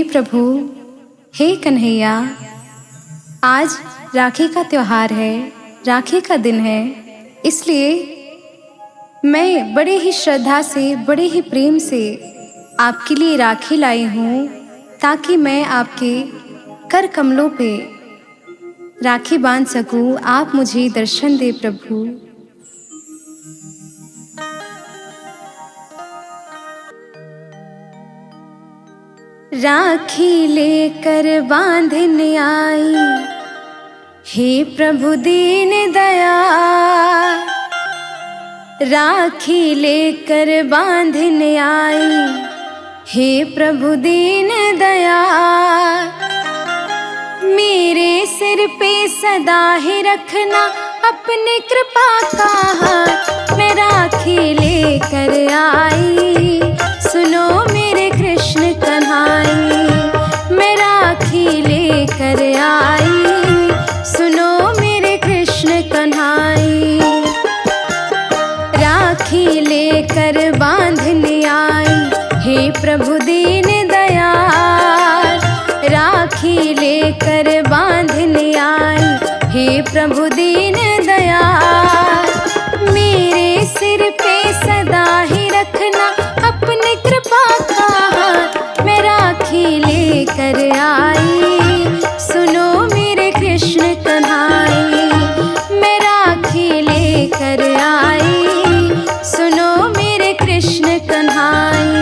हे प्रभु, हे कन्हैया, आज राखी का त्योहार है, राखी का दिन है। इसलिए मैं बड़े ही श्रद्धा से, बड़े ही प्रेम से आपके लिए राखी लाई हूँ, ताकि मैं आपके कर कमलों पे राखी बांध सकूँ। आप मुझे दर्शन दे प्रभु। राखी लेकर बांधने आई, हे प्रभु दीन दयाल। राखी लेकर बांधने आई, हे प्रभु दीन दयाल। मेरे सिर पे सदा ही रखना अपने कृपा का हाथ। मैं राखी लेकर आई, सुनो मेरे कृष्ण कन्हाई। मैं राखी लेकर आई, सुनो मेरे कृष्ण कन्हाई। राखी लेकर बांधने आई, हे प्रभु दीन दयाल। राखी लेकर बांधने आई, हे प्रभु दीन दयाल। मेरे सिर पे सदा ही रखना अपने कृपा का हाथ। मैं राखी लेकर आई, सुनो मेरे कृष्ण कन्हाई। मैं राखी लेकर आई, सुनो मेरे कृष्ण कन्हाई।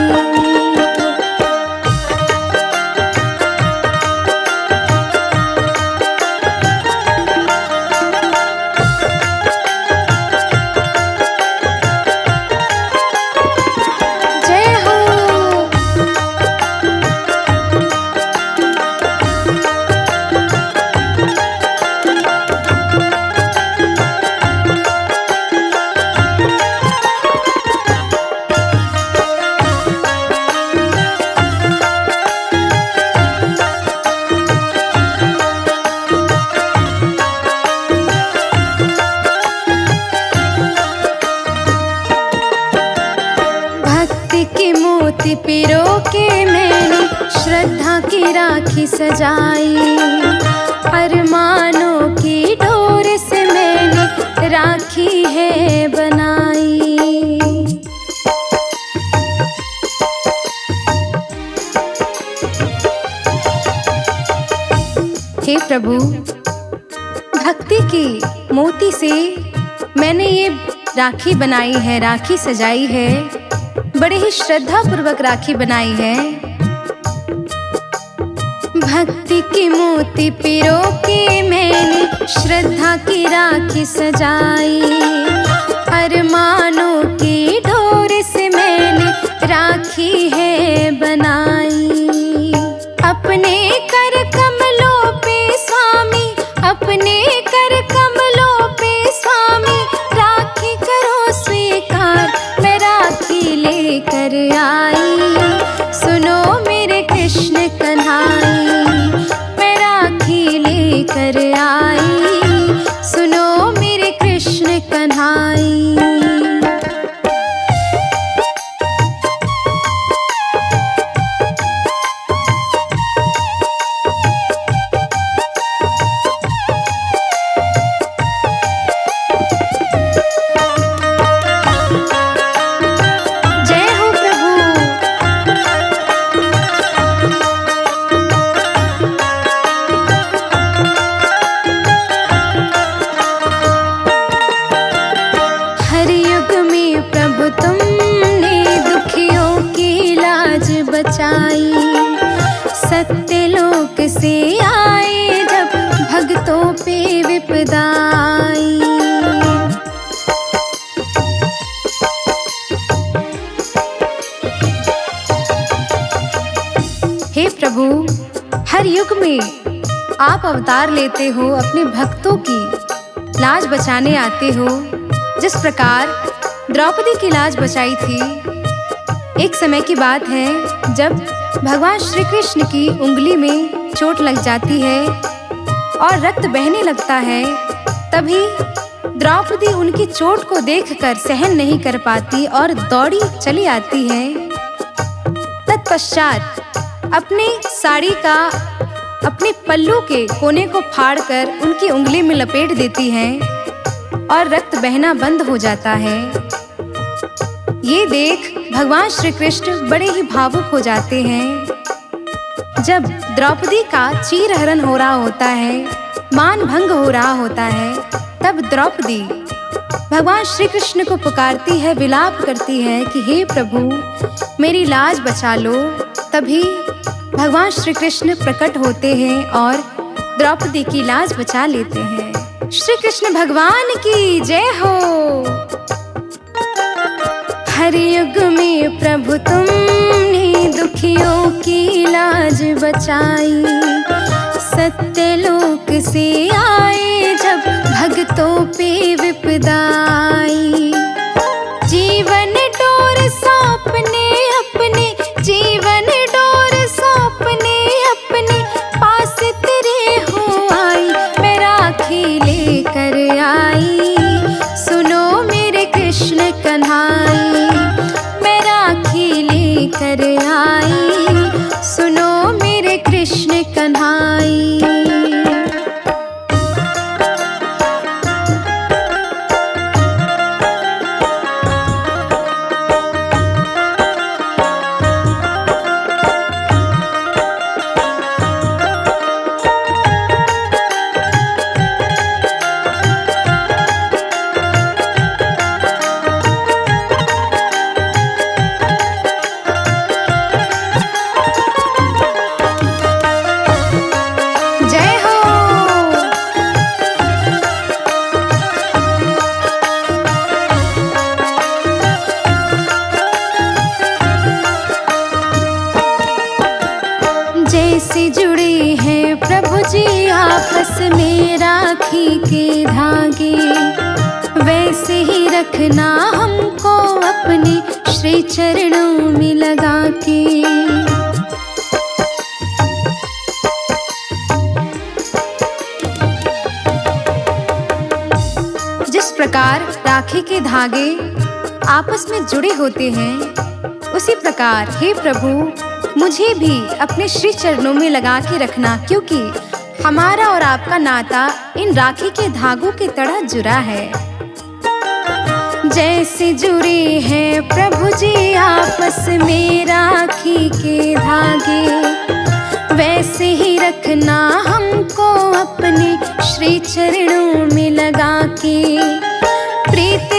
पिरो के मैंने श्रद्धा की राखी सजाई। अरमानों की डोर से मैंने राखी है बनाई। हे प्रभु, भक्ति की मोती से मैंने ये राखी बनाई है, राखी सजाई है। बड़े ही श्रद्धा पूर्वक राखी बनाई है। भक्ति की मोती पिरो के मैंने श्रद्धा की राखी सजाई। अरमानों की डोर से मैंने राखी है बनाई। अपने कर कमलों पे स्वामी, अपने कर कमलों पे स्वामी, राखी करो स्वीकार। मैं राखी लेकर आई, सुनो मेरे कृष्ण कन्हाई। मैं राखी लेकर आई, सुनो मेरे कृष्ण कन्हाई। सत्यलोक से आए जब भक्तों पे विपदा आई। हे प्रभु, हर युग में आप अवतार लेते हो, अपने भक्तों की लाज बचाने आते हो। जिस प्रकार द्रौपदी की लाज बचाई थी। एक समय की बात है जब भगवान श्री कृष्ण की उंगली में चोट लग जाती है और रक्त बहने लगता है। तभी द्रौपदी उनकी चोट को देखकर सहन नहीं कर पाती और दौड़ी चली आती है। तत्पश्चात अपनी साड़ी का अपने पल्लू के कोने को फाड़कर उनकी उंगली में लपेट देती हैं और रक्त बहना बंद हो जाता है। ये देख भगवान श्री कृष्ण बड़े ही भावुक हो जाते हैं। जब द्रौपदी का चीरहरण हो रहा होता है, मान भंग हो रहा होता है, तब द्रौपदी भगवान श्री कृष्ण को पुकारती है, विलाप करती है कि हे प्रभु मेरी लाज बचा लो। तभी भगवान श्री कृष्ण प्रकट होते हैं और द्रौपदी की लाज बचा लेते हैं। श्री कृष्ण भगवान की जय हो। हर युग में प्रभु तुमने दुखियों की लाज बचाई, सत्यलोक से आए जब भक्तों पे विपदा आई। जीवन डोर सौंपने अपने, जीवन डोर सौंपने अपने पास तेरे हो आई। मैं राखी लेकर आई, सुनो मेरे कृष्ण कन्हाई। मैं राखी लेकर आई, सुनो मेरे कृष्ण कन्हाई। जैसे जुड़े हैं प्रभु जी आपस में राखी के धागे, वैसे ही रखना हमको अपने श्री चरणों में लगा के। जिस प्रकार राखी के धागे आपस में जुड़े होते हैं, उसी प्रकार हे प्रभु मुझे भी अपने श्री चरणों में लगा के रखना, क्योंकि हमारा और आपका नाता इन राखी के धागों की तरह जुड़ा है। जैसे जुड़े हैं प्रभु जी आपस में राखी के धागे, वैसे ही रखना हमको अपने श्री चरणों में लगा के। प्रीत